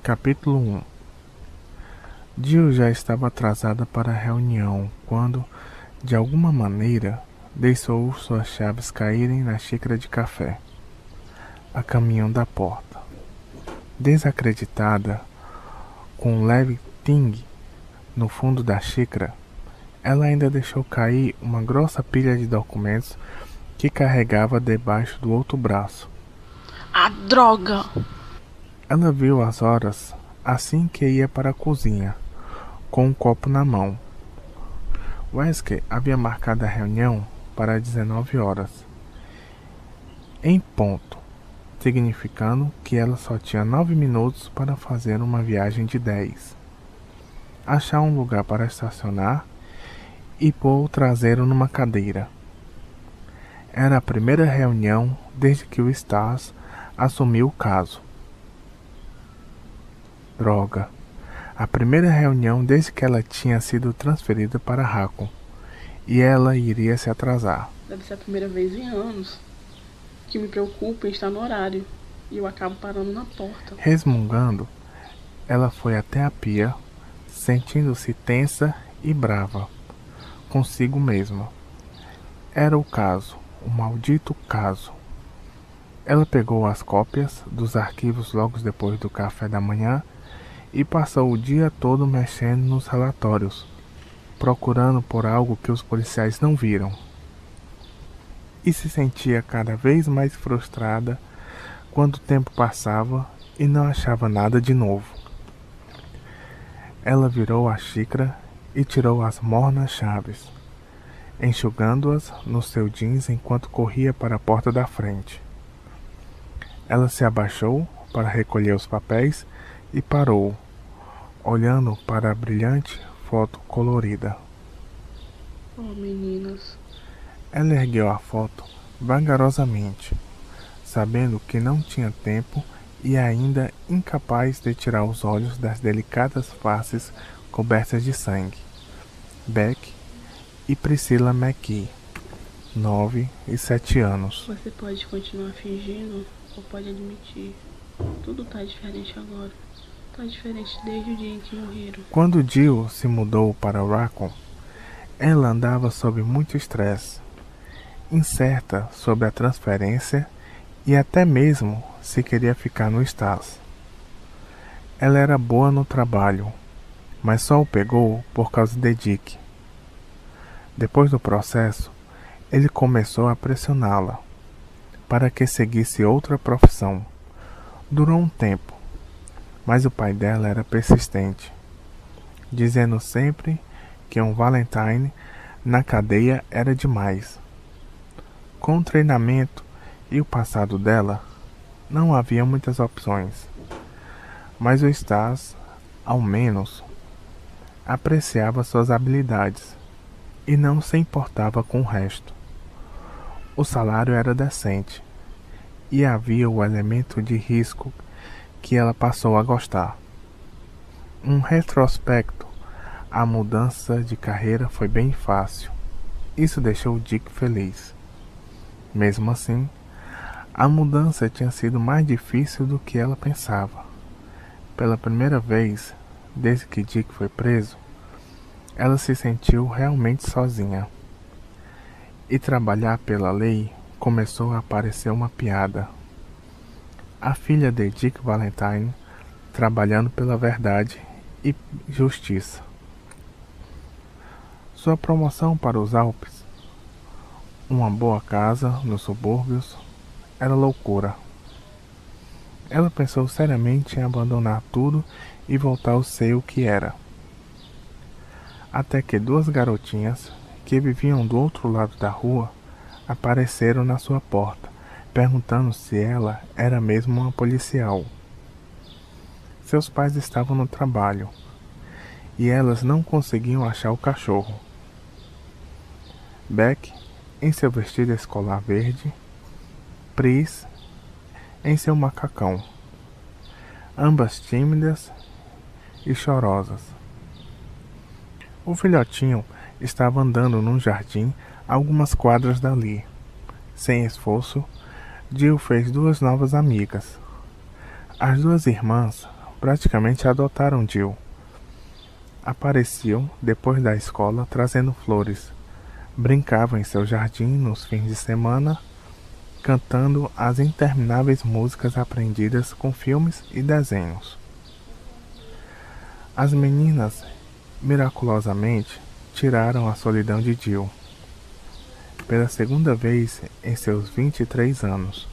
Capítulo 1. Jill já estava atrasada para a reunião quando, de alguma maneira, deixou suas chaves caírem na xícara de café, a caminho da porta. Desacreditada, com um leve ting no fundo da xícara, ela ainda deixou cair uma grossa pilha de documentos que carregava debaixo do outro braço. Ah, droga! Ela viu as horas assim que ia para a cozinha, com um copo na mão. Wesker havia marcado a reunião para 19 horas, em ponto, significando que ela só tinha 9 minutos para fazer uma viagem de 10. Achar um lugar para estacionar e pôr o traseiro numa cadeira. Era a primeira reunião desde que o Stas assumiu o caso. Droga. A primeira reunião desde que ela tinha sido transferida para Raccoon. E ela iria se atrasar. Deve ser a primeira vez em anos que me preocupa em estar no horário. E eu acabo parando na porta. Resmungando, ela foi até a pia, sentindo-se tensa e brava consigo mesma. Era o caso, o maldito caso. Ela pegou as cópias dos arquivos logo depois do café da manhã e passou o dia todo mexendo nos relatórios, procurando por algo que os policiais não viram. E se sentia cada vez mais frustrada quando o tempo passava e não achava nada de novo. Ela virou a xícara e tirou as mornas chaves, enxugando-as no seu jeans enquanto corria para a porta da frente. Ela se abaixou para recolher os papéis e parou, olhando para a brilhante foto colorida. Oh, meninas. Ela ergueu a foto vagarosamente, sabendo que não tinha tempo e ainda incapaz de tirar os olhos das delicadas faces cobertas de sangue. Beck e Priscilla McKee, 9 e 7 anos. Você pode continuar fingindo ou pode admitir. Tudo tá diferente agora. Tá diferente desde o dia em que morreram. Quando Jill se mudou para Raccoon, ela andava sob muito estresse, incerta sobre a transferência e até mesmo se queria ficar no Stas. Ela era boa no trabalho, mas só o pegou por causa de Dick. Depois do processo, ele começou a pressioná-la para que seguisse outra profissão. Durou um tempo, mas o pai dela era persistente, dizendo sempre que um Valentine na cadeia era demais. Com o treinamento e o passado dela, não havia muitas opções, mas o Stas, ao menos, apreciava suas habilidades e não se importava com o resto. O salário era decente e havia o elemento de risco que ela passou a gostar. Um retrospecto, a mudança de carreira foi bem fácil. Isso deixou Dick feliz. Mesmo assim, a mudança tinha sido mais difícil do que ela pensava. Pela primeira vez, desde que Dick foi preso, ela se sentiu realmente sozinha. E trabalhar pela lei começou a parecer uma piada. A filha de Dick Valentine trabalhando pela verdade e justiça. Sua promoção para os Alpes, uma boa casa nos subúrbios, era loucura. Ela pensou seriamente em abandonar tudo e voltar a ser o que era. Até que duas garotinhas, que viviam do outro lado da rua, apareceram na sua porta, perguntando se ela era mesmo uma policial. Seus pais estavam no trabalho, e elas não conseguiam achar o cachorro. Beck, em seu vestido escolar verde, Pris, em seu macacão, ambas tímidas e chorosas. O filhotinho estava andando num jardim a algumas quadras dali. Sem esforço, Jill fez duas novas amigas. As duas irmãs praticamente adotaram Jill. Apareciam depois da escola trazendo flores. Brincavam em seu jardim nos fins de semana, cantando as intermináveis músicas aprendidas com filmes e desenhos. As meninas, miraculosamente, tiraram a solidão de Jill. Pela segunda vez em seus 23 anos.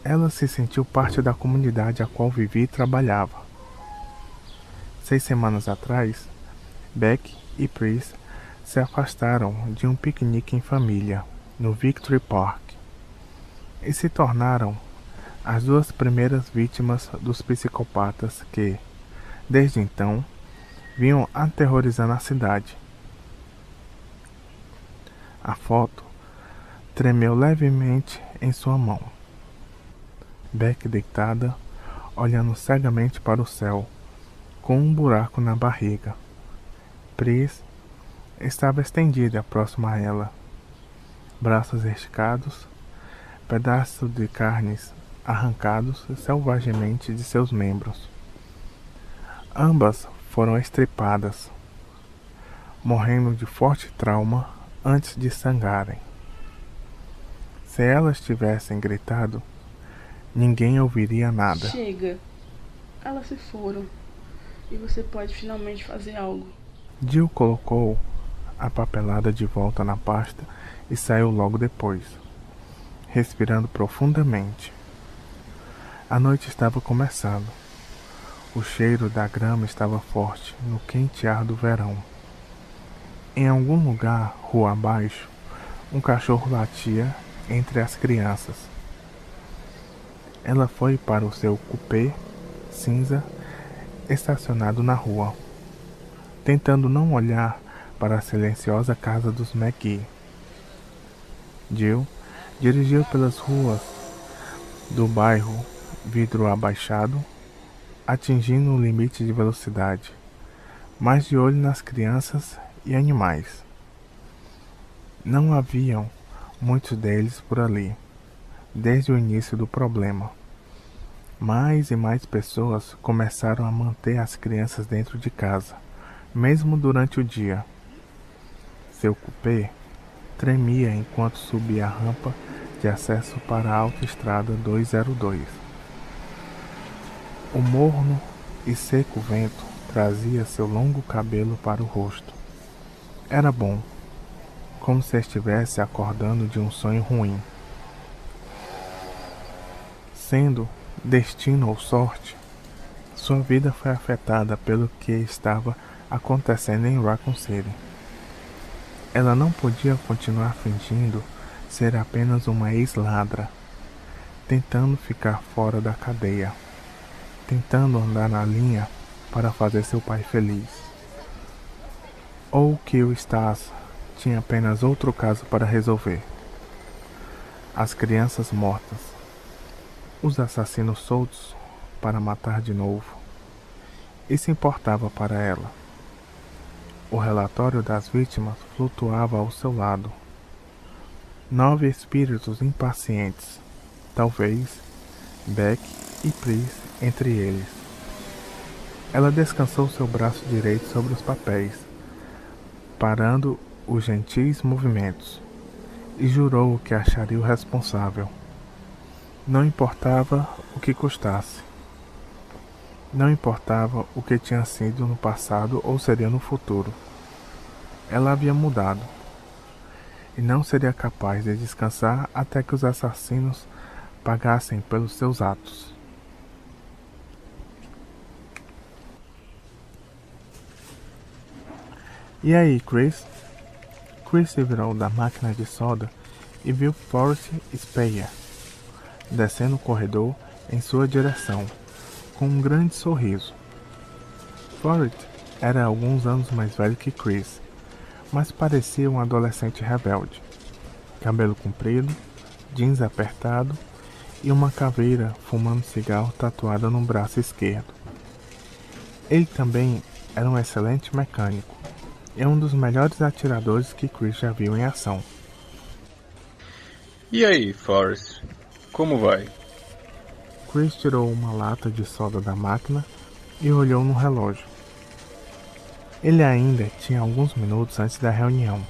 Ela se sentiu parte da comunidade a qual vivia e trabalhava. 6 semanas atrás, Beck e Pris se afastaram de um piquenique em família no Victory Park e se tornaram as duas primeiras vítimas dos psicopatas que, desde então, vinham aterrorizando a cidade. A foto tremeu levemente em sua mão. Beck deitada, olhando cegamente para o céu, com um buraco na barriga. Pris estava estendida próxima a ela, braços esticados, pedaços de carnes arrancados selvagemente de seus membros. Ambas foram estripadas, morrendo de forte trauma antes de sangrarem. Se elas tivessem gritado, ninguém ouviria nada. Chega. Elas se foram. E você pode finalmente fazer algo. Jill colocou a papelada de volta na pasta e saiu logo depois, respirando profundamente. A noite estava começando. O cheiro da grama estava forte no quente ar do verão. Em algum lugar, rua abaixo, um cachorro latia entre as crianças. Ela foi para o seu coupé cinza estacionado na rua, tentando não olhar para a silenciosa casa dos McGee. Jill dirigiu pelas ruas do bairro, vidro abaixado, atingindo o limite de velocidade, mas de olho nas crianças e animais. Não haviam muitos deles por ali, desde o início do problema. Mais e mais pessoas começaram a manter as crianças dentro de casa, mesmo durante o dia. Seu coupé tremia enquanto subia a rampa de acesso para a autoestrada 202. O morno e seco vento trazia seu longo cabelo para o rosto. Era bom, como se estivesse acordando de um sonho ruim. Sendo destino ou sorte, sua vida foi afetada pelo que estava acontecendo em Raccoon City. Ela não podia continuar fingindo ser apenas uma ex-ladra, tentando ficar fora da cadeia, tentando andar na linha para fazer seu pai feliz. Ou que o Stas tinha apenas outro caso para resolver. As crianças mortas. Os assassinos soltos para matar de novo. Isso importava para ela. O relatório das vítimas flutuava ao seu lado. 9 espíritos impacientes, talvez Beck e Pris entre eles. Ela descansou seu braço direito sobre os papéis, parando os gentis movimentos, e jurou que acharia o responsável. Não importava o que custasse. Não importava o que tinha sido no passado ou seria no futuro. Ela havia mudado. E não seria capaz de descansar até que os assassinos pagassem pelos seus atos. E aí, Chris? Chris se virou da máquina de soda e viu Forrest Speyer descendo o corredor em sua direção, com um grande sorriso. Forrest era alguns anos mais velho que Chris, mas parecia um adolescente rebelde. Cabelo comprido, jeans apertado e uma caveira fumando cigarro tatuada no braço esquerdo. Ele também era um excelente mecânico e um dos melhores atiradores que Chris já viu em ação. E aí, Forrest? Como vai? Chris tirou uma lata de soda da máquina e olhou no relógio. Ele ainda tinha alguns minutos antes da reunião.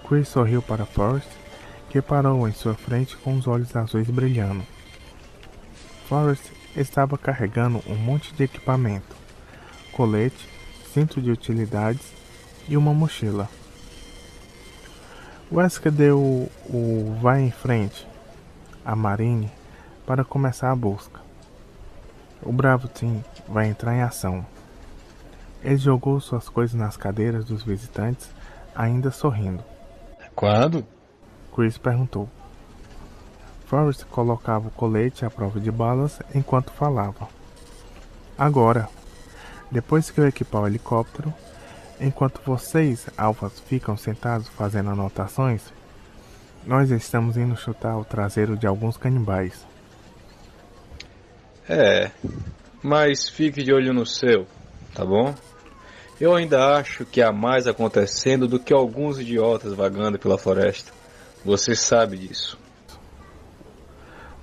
Chris sorriu para Forrest, que parou em sua frente com os olhos azuis brilhando. Forrest estava carregando um monte de equipamento, colete, cinto de utilidades e uma mochila. Wesker deu o vai em frente a Marine para começar a busca. O Bravo Team vai entrar em ação. Ele jogou suas coisas nas cadeiras dos visitantes, ainda sorrindo. Quando? Chris perguntou. Forrest colocava o colete à prova de balas enquanto falava. Agora, depois que eu equipar o helicóptero, enquanto vocês, alfas, ficam sentados fazendo anotações, nós estamos indo chutar o traseiro de alguns canibais. Mas fique de olho no seu, tá bom? Eu ainda acho que há mais acontecendo do que alguns idiotas vagando pela floresta. Você sabe disso.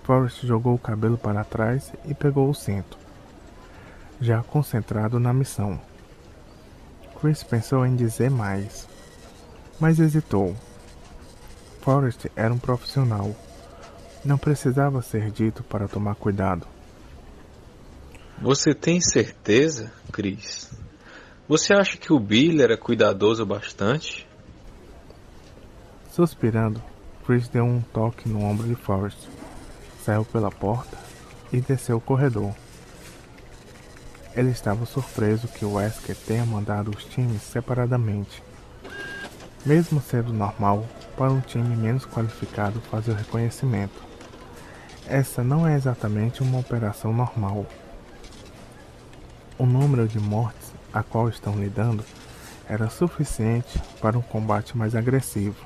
Forrest jogou o cabelo para trás e pegou o cinto, já concentrado na missão. Chris pensou em dizer mais, mas hesitou. Forrest era um profissional. Não precisava ser dito para tomar cuidado. Você tem certeza, Chris? Você acha que o Billy era cuidadoso bastante? Suspirando, Chris deu um toque no ombro de Forrest, saiu pela porta e desceu o corredor. Ele estava surpreso que Wesker tenha mandado os times separadamente, mesmo sendo normal para um time menos qualificado fazer o reconhecimento. Essa não é exatamente uma operação normal. O número de mortes a qual estão lidando era suficiente para um combate mais agressivo.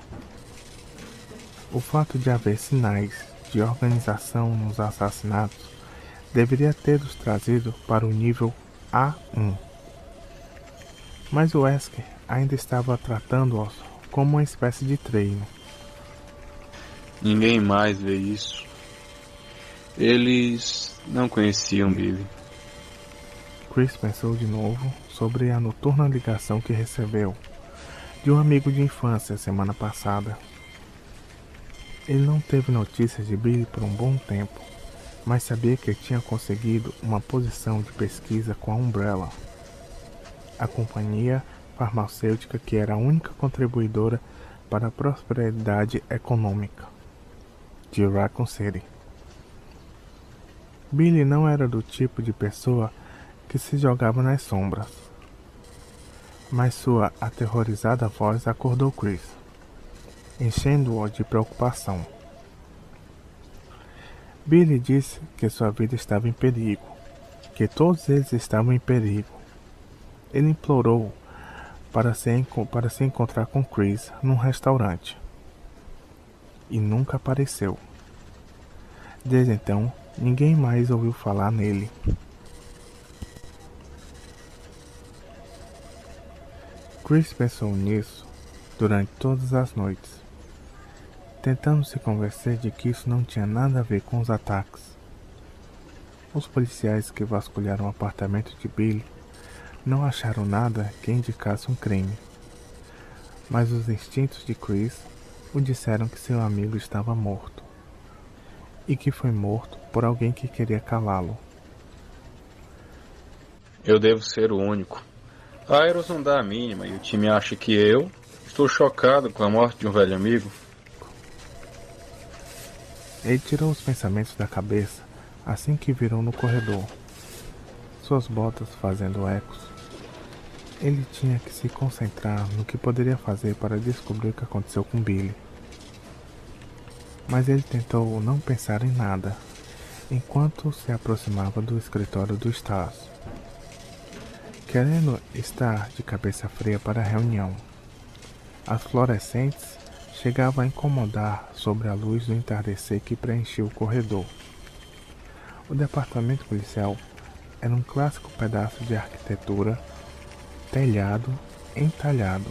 O fato de haver sinais de organização nos assassinatos deveria ter-os trazido para o nível A1. Mas o Wesker ainda estava tratando-os como uma espécie de treino. Ninguém mais vê isso. Eles não conheciam Billy. Chris pensou de novo sobre a noturna ligação que recebeu de um amigo de infância semana passada. Ele não teve notícias de Billy por um bom tempo, mas sabia que tinha conseguido uma posição de pesquisa com a Umbrella, a companhia farmacêutica que era a única contribuidora para a prosperidade econômica de Raccoon City. Billy não era do tipo de pessoa que se jogava nas sombras, mas sua aterrorizada voz acordou Chris, enchendo-o de preocupação. Billy disse que sua vida estava em perigo, que todos eles estavam em perigo. Ele implorou para se encontrar com Chris num restaurante, e nunca apareceu. Desde então, ninguém mais ouviu falar nele. Chris pensou nisso durante todas as noites, tentando se convencer de que isso não tinha nada a ver com os ataques. Os policiais que vasculharam o apartamento de Billy não acharam nada que indicasse um crime, mas os instintos de Chris o disseram que seu amigo estava morto, e que foi morto por alguém que queria calá-lo. Eu devo ser o único. A Eros não dá a mínima e o time acha que eu estou chocado com a morte de um velho amigo. Ele tirou os pensamentos da cabeça assim que virou no corredor, suas botas fazendo ecos. Ele tinha que se concentrar no que poderia fazer para descobrir o que aconteceu com Billy. Mas ele tentou não pensar em nada, enquanto se aproximava do escritório do Stas, querendo estar de cabeça fria para a reunião. As fluorescentes chegavam a incomodar sobre a luz do entardecer que preenchia o corredor. O departamento policial era um clássico pedaço de arquitetura, telhado entalhado,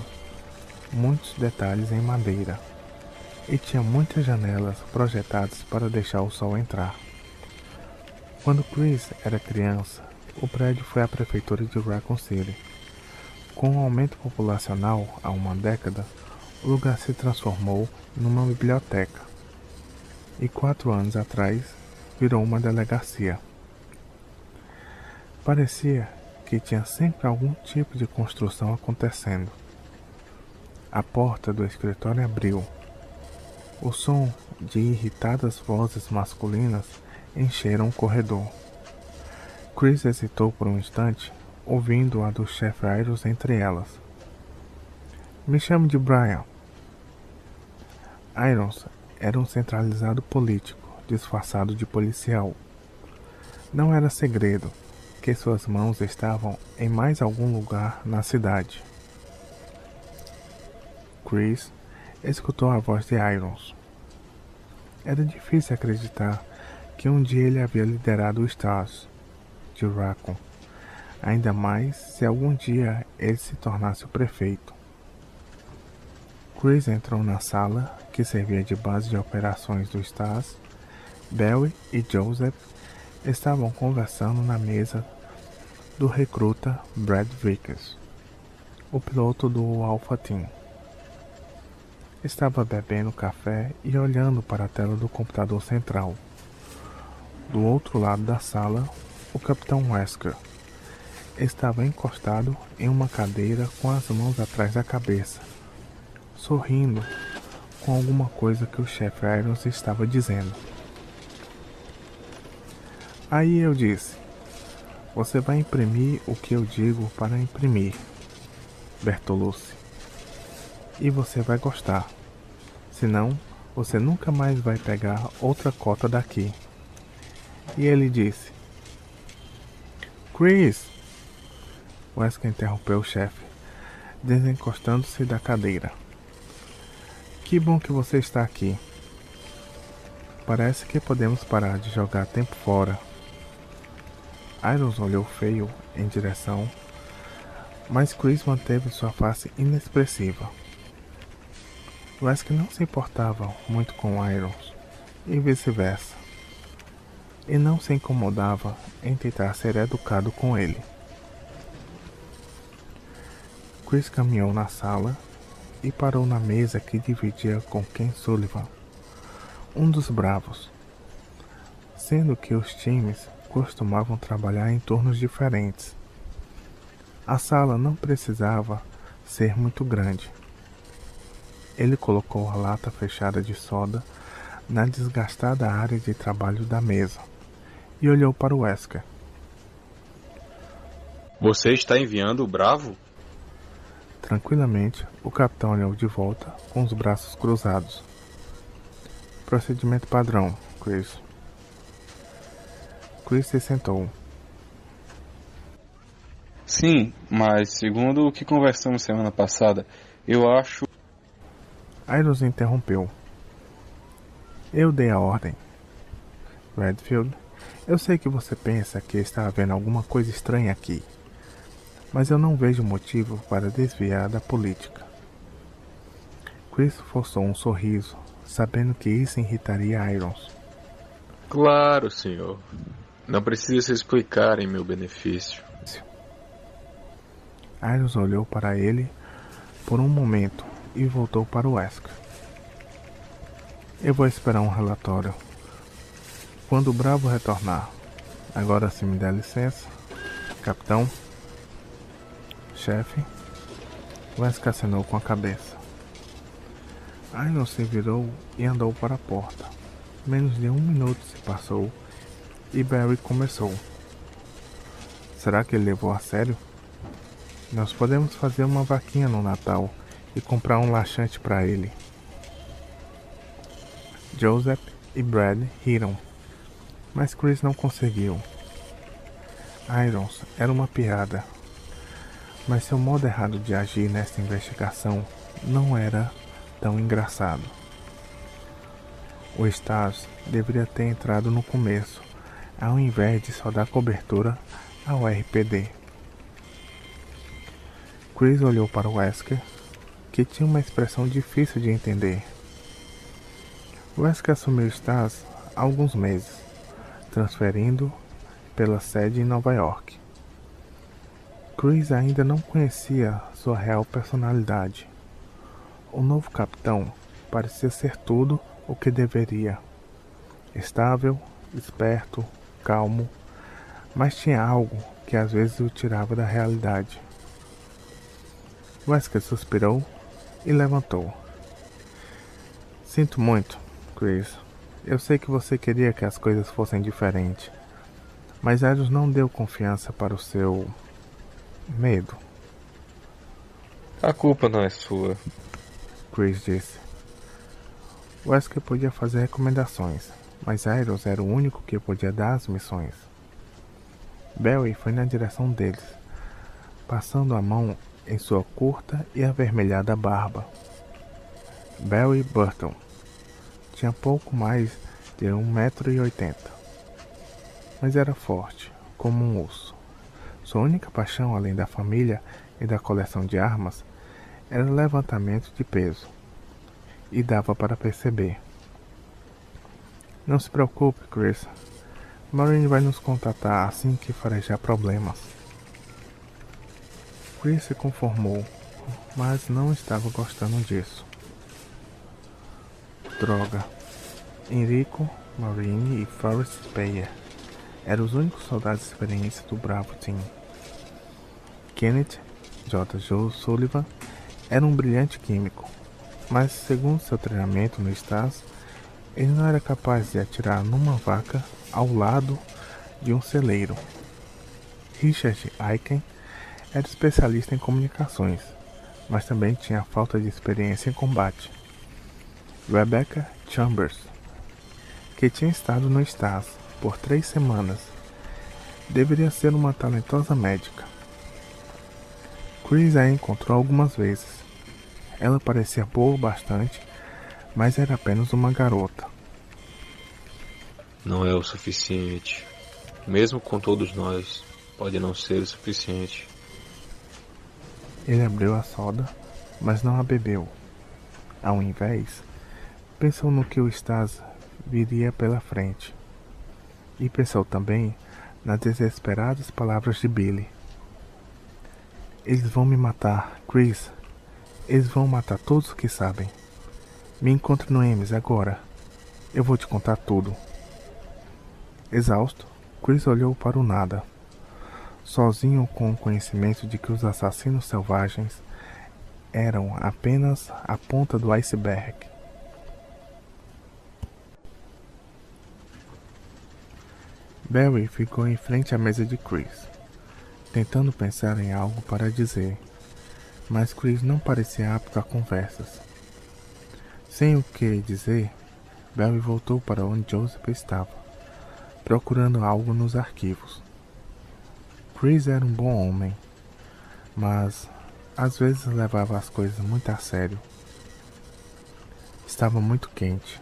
muitos detalhes em madeira, e tinha muitas janelas projetadas para deixar o sol entrar. Quando Chris era criança, o prédio foi a prefeitura de Raccoon City. Com o aumento populacional há uma década, o lugar se transformou numa biblioteca. E 4 anos atrás, virou uma delegacia. Parecia que tinha sempre algum tipo de construção acontecendo. A porta do escritório abriu. O som de irritadas vozes masculinas encheram o corredor. Chris hesitou por um instante, ouvindo a do chefe Irons entre elas. Me chame de Brian. Irons era um centralizado político, disfarçado de policial. Não era segredo que suas mãos estavam em mais algum lugar na cidade. Chris escutou a voz de Irons. Era difícil acreditar que um dia ele havia liderado o Stars de Raccoon, ainda mais se algum dia ele se tornasse o prefeito. Chris entrou na sala que servia de base de operações do Stars. Barry e Joseph estavam conversando na mesa do recruta Brad Vickers, o piloto do Alpha Team. Estava bebendo café e olhando para a tela do computador central. Do outro lado da sala, o Capitão Wesker estava encostado em uma cadeira com as mãos atrás da cabeça, sorrindo com alguma coisa que o chefe Irons estava dizendo. Aí eu disse: você vai imprimir o que eu digo para imprimir, Bertolucci. E você vai gostar. Senão, você nunca mais vai pegar outra cota daqui. E ele disse: Chris! Wesker interrompeu o chefe, desencostando-se da cadeira. Que bom que você está aqui. Parece que podemos parar de jogar tempo fora. Irons olhou feio em direção, mas Chris manteve sua face inexpressiva. Wesker não se importava muito com Irons, e vice-versa, e não se incomodava em tentar ser educado com ele. Chris caminhou na sala e parou na mesa que dividia com Ken Sullivan, um dos bravos, sendo que os times costumavam trabalhar em turnos diferentes. A sala não precisava ser muito grande. Ele colocou a lata fechada de soda na desgastada área de trabalho da mesa e olhou para o Wesker. Você está enviando o Bravo? Tranquilamente, o capitão olhou de volta com os braços cruzados. Procedimento padrão, Chris. Chris se sentou. Sim, mas segundo o que conversamos semana passada, eu acho... Irons interrompeu. Eu dei a ordem. Redfield, eu sei que você pensa que está havendo alguma coisa estranha aqui, mas eu não vejo motivo para desviar da política. Chris forçou um sorriso, sabendo que isso irritaria Irons. Claro, senhor. Não precisa se explicar em meu benefício. Irons olhou para ele por um momento e voltou para o Wesker. Eu vou esperar um relatório. Quando o Bravo retornar. Agora, se me der licença, capitão. Chefe. Wesker acenou com a cabeça. Irons se virou e andou para a porta. Menos de 1 minuto se passou e Barry começou. Será que ele levou a sério? Nós podemos fazer uma vaquinha no Natal e comprar um laxante para ele. Joseph e Brad riram, mas Chris não conseguiu. Irons era uma piada, mas seu modo errado de agir nesta investigação não era tão engraçado. O Stars deveria ter entrado no começo, ao invés de só dar cobertura ao RPD. Chris olhou para o Wesker, que tinha uma expressão difícil de entender. Wesker assumiu Stars há alguns meses, transferindo pela sede em Nova York. Chris ainda não conhecia sua real personalidade. O novo capitão parecia ser tudo o que deveria. Estável, esperto, calmo, mas tinha algo que às vezes o tirava da realidade. Wesker suspirou e levantou. Sinto muito, Chris. Eu sei que você queria que as coisas fossem diferentes, mas Eros não deu confiança para o seu medo. A culpa não é sua. Chris disse. Wesker podia fazer recomendações, mas Eros era o único que podia dar as missões. Barry foi na direção deles, passando a mão em sua curta e avermelhada barba. Barry Burton tinha pouco mais de 1,80 m, mas era forte, como um urso. Sua única paixão, além da família e da coleção de armas, era o levantamento de peso, e dava para perceber. Não se preocupe, Chris. Maureen vai nos contatar assim que farejar problemas. Chris se conformou, mas não estava gostando disso. Droga. Enrico, Maureen e Forrest Speyer eram os únicos soldados experientes do Bravo Team. Kenneth J. Joe Sullivan era um brilhante químico, mas segundo seu treinamento no Stars, ele não era capaz de atirar numa vaca ao lado de um celeiro. Richard Aiken era especialista em comunicações, mas também tinha falta de experiência em combate. Rebecca Chambers, que tinha estado no Stars por 3 semanas, deveria ser uma talentosa médica. Chris a encontrou algumas vezes. Ela parecia boa bastante, mas era apenas uma garota. Não é o suficiente. Mesmo com todos nós, pode não ser o suficiente. Ele abriu a soda, mas não a bebeu. Ao invés, pensou no que o Stas viria pela frente. E pensou também nas desesperadas palavras de Billy. Eles vão me matar, Chris. Eles vão matar todos que sabem. Me encontre no Ames agora. Eu vou te contar tudo. Exausto, Chris olhou para o nada. Sozinho com o conhecimento de que os assassinos selvagens eram apenas a ponta do iceberg. Barry ficou em frente à mesa de Chris, tentando pensar em algo para dizer, mas Chris não parecia apto a conversas. Sem o que dizer, Barry voltou para onde Joseph estava, procurando algo nos arquivos. Chris era um bom homem, mas às vezes levava as coisas muito a sério. Estava muito quente.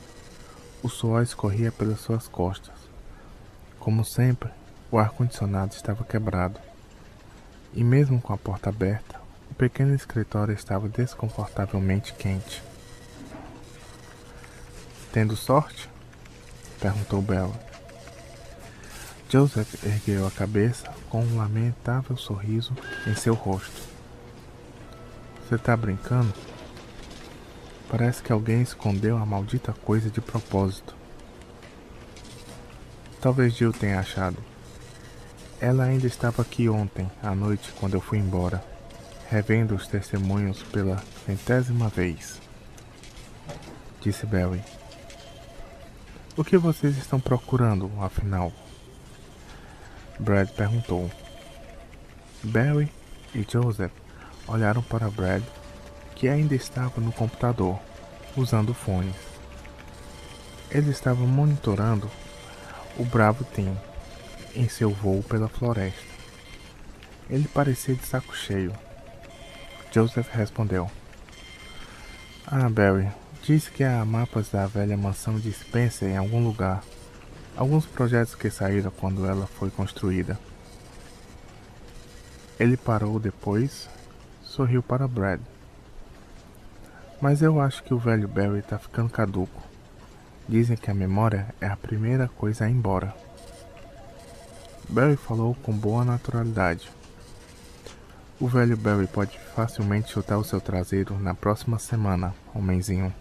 O suor escorria pelas suas costas. Como sempre, o ar-condicionado estava quebrado. E mesmo com a porta aberta, o pequeno escritório estava desconfortavelmente quente. Tendo sorte? Perguntou Bella. Joseph ergueu a cabeça com um lamentável sorriso em seu rosto. Você tá brincando? Parece que alguém escondeu a maldita coisa de propósito. Talvez Jill tenha achado. Ela ainda estava aqui ontem à noite quando eu fui embora, revendo os testemunhos pela 100ª vez. Disse Barry. O que vocês estão procurando, afinal? Brad perguntou. Barry e Joseph olharam para Brad, que ainda estava no computador, usando fones. Ele estava monitorando o Bravo Team em seu voo pela floresta. Ele parecia de saco cheio. Joseph respondeu. Barry, disse que há mapas da velha mansão de Spencer em algum lugar. Alguns projetos que saíram quando ela foi construída. Ele parou depois, sorriu para Brad. Mas eu acho que o velho Barry está ficando caduco. Dizem que a memória é a primeira coisa a ir embora. Barry falou com boa naturalidade. O velho Barry pode facilmente chutar o seu traseiro na próxima semana, homenzinho.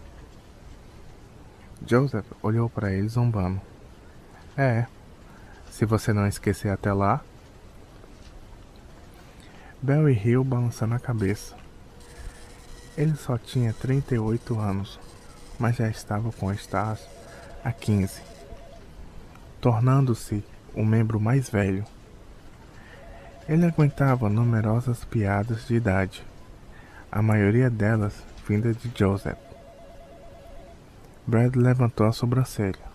Joseph olhou para ele zombando. Se você não esquecer até lá. Barry riu, balançando a cabeça. Ele só tinha 38 anos, mas já estava com Stars há 15, tornando-se o membro mais velho. Ele aguentava numerosas piadas de idade, a maioria delas vinda de Joseph. Brad levantou a sobrancelha.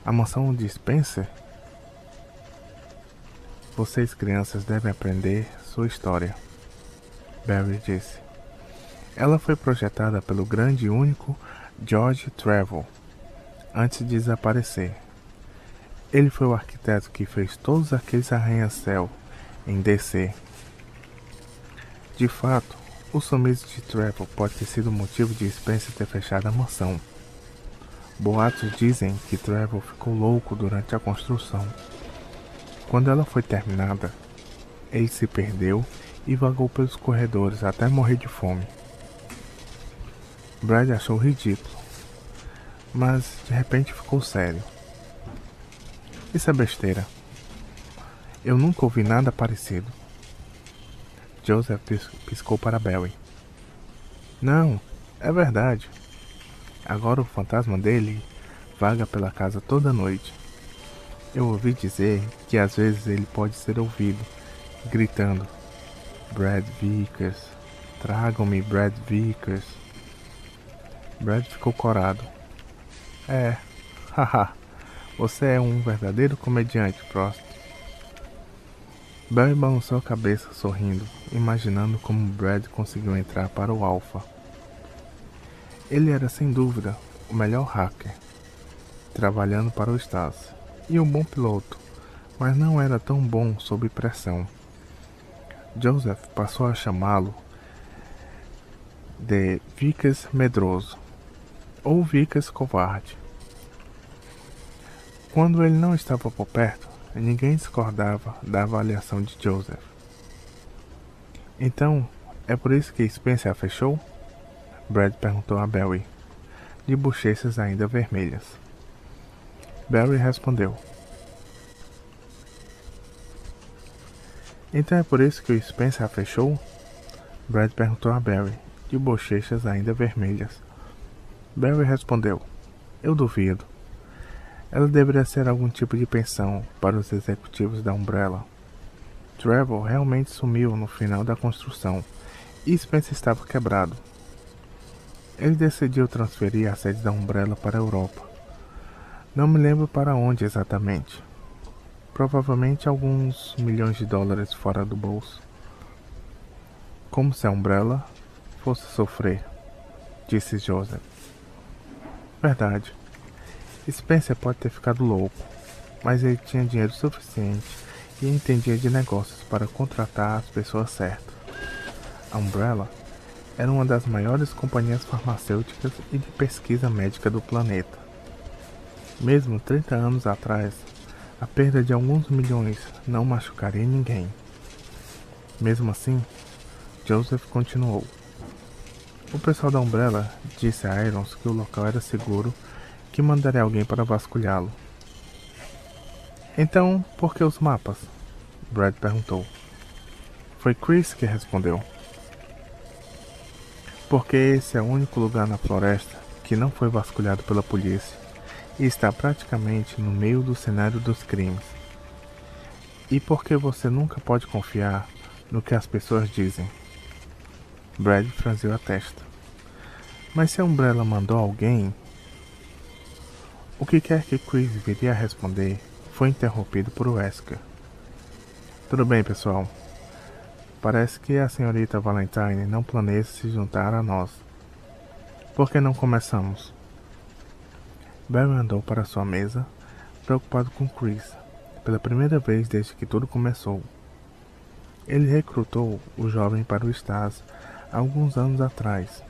A mansão de Spencer? Vocês crianças devem aprender sua história, Barry disse. Ela foi projetada pelo grande e único George Trevor, antes de desaparecer. Ele foi o arquiteto que fez todos aqueles arranha-céu em DC. De fato, o sumiço de Trevor pode ter sido o motivo de Spencer ter fechado a mansão. Boatos dizem que Trevor ficou louco durante a construção. Quando ela foi terminada, ele se perdeu e vagou pelos corredores até morrer de fome. Brad achou ridículo, mas de repente ficou sério. Isso é besteira. Eu nunca ouvi nada parecido. Joseph piscou para Barry. Não, é verdade. Agora o fantasma dele vaga pela casa toda noite. Eu ouvi dizer que às vezes ele pode ser ouvido, gritando: Brad Vickers, tragam-me Brad Vickers. Brad ficou corado. Haha, você é um verdadeiro comediante, Frost. Barry balançou a cabeça sorrindo, imaginando como Brad conseguiu entrar para o Alpha. Ele era sem dúvida o melhor hacker, trabalhando para o Stasi, e um bom piloto, mas não era tão bom sob pressão. Joseph passou a chamá-lo de Vickers medroso, ou Vickers covarde. Quando ele não estava por perto, ninguém discordava da avaliação de Joseph. Então, é por isso que Spencer a fechou? Brad perguntou a Barry, de bochechas ainda vermelhas. Barry respondeu. Então é por isso que o Spencer a fechou? Brad perguntou a Barry, de bochechas ainda vermelhas. Barry respondeu. Eu duvido. Ela deveria ser algum tipo de pensão para os executivos da Umbrella. Trevor realmente sumiu no final da construção e Spencer estava quebrado. Ele decidiu transferir a sede da Umbrella para a Europa. Não me lembro para onde exatamente. Provavelmente alguns milhões de dólares fora do bolso. Como se a Umbrella fosse sofrer, disse Joseph. Verdade. Spencer pode ter ficado louco, mas ele tinha dinheiro suficiente e entendia de negócios para contratar as pessoas certas. A Umbrella era uma das maiores companhias farmacêuticas e de pesquisa médica do planeta. Mesmo 30 anos atrás, a perda de alguns milhões não machucaria ninguém. Mesmo assim, Joseph continuou. O pessoal da Umbrella disse a Irons que o local era seguro, que mandaria alguém para vasculhá-lo. Então, por que os mapas? Brad perguntou. Foi Chris que respondeu. Porque esse é o único lugar na floresta que não foi vasculhado pela polícia e está praticamente no meio do cenário dos crimes. E porque você nunca pode confiar no que as pessoas dizem. Brad franziu a testa. Mas se a Umbrella mandou alguém... O que quer que Chris viria a responder foi interrompido por Wesker. Tudo bem, pessoal. Parece que a senhorita Valentine não planeja se juntar a nós. Por que não começamos? Barry andou para sua mesa, preocupado com Chris, pela primeira vez desde que tudo começou. Ele recrutou o jovem para o Stasi há alguns anos atrás,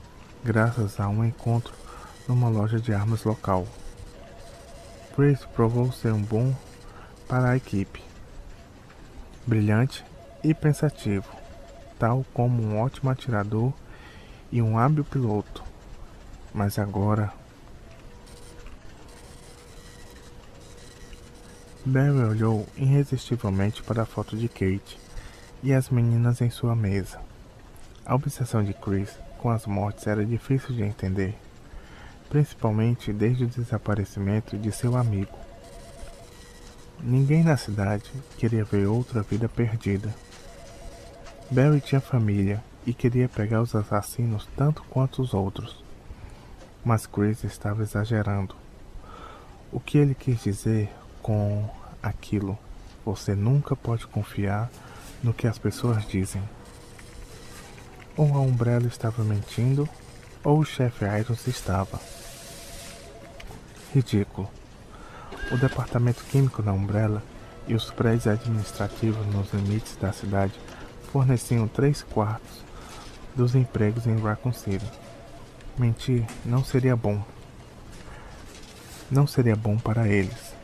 graças a um encontro numa loja de armas local. Chris provou ser um bom para a equipe. Brilhante e pensativo, tal como um ótimo atirador e um hábil piloto. Mas agora... Barry olhou irresistivelmente para a foto de Kate e as meninas em sua mesa. A obsessão de Chris com as mortes era difícil de entender, principalmente desde o desaparecimento de seu amigo. Ninguém na cidade queria ver outra vida perdida. Barry tinha família e queria pegar os assassinos tanto quanto os outros. Mas Chris estava exagerando. O que ele quis dizer com aquilo? Você nunca pode confiar no que as pessoas dizem. Ou a Umbrella estava mentindo, ou o chefe Irons estava. Ridículo. O departamento químico da Umbrella e os prédios administrativos nos limites da cidade forneciam 3/4 dos empregos em Raccoon City. Mentir não seria bom. Não seria bom para eles.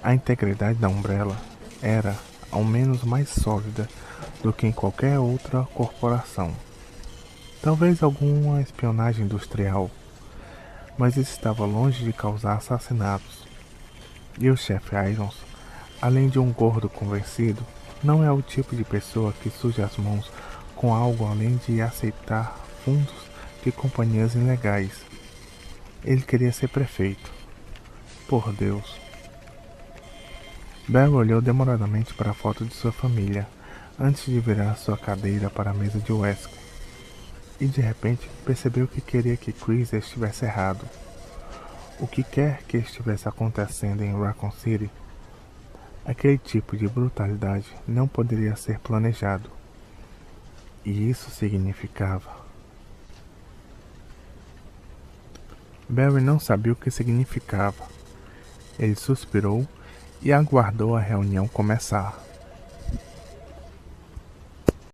A integridade da Umbrella era, ao menos, mais sólida do que em qualquer outra corporação. Talvez alguma espionagem industrial, mas isso estava longe de causar assassinatos. E o chefe Irons, além de um gordo convencido, não é o tipo de pessoa que suja as mãos com algo além de aceitar fundos de companhias ilegais. Ele queria ser prefeito. Por Deus. Barry olhou demoradamente para a foto de sua família, antes de virar sua cadeira para a mesa de Wesker. E de repente percebeu que queria que Chris estivesse errado. O que quer que estivesse acontecendo em Raccoon City, aquele tipo de brutalidade não poderia ser planejado. E isso significava... Barry não sabia o que significava. Ele suspirou e aguardou a reunião começar.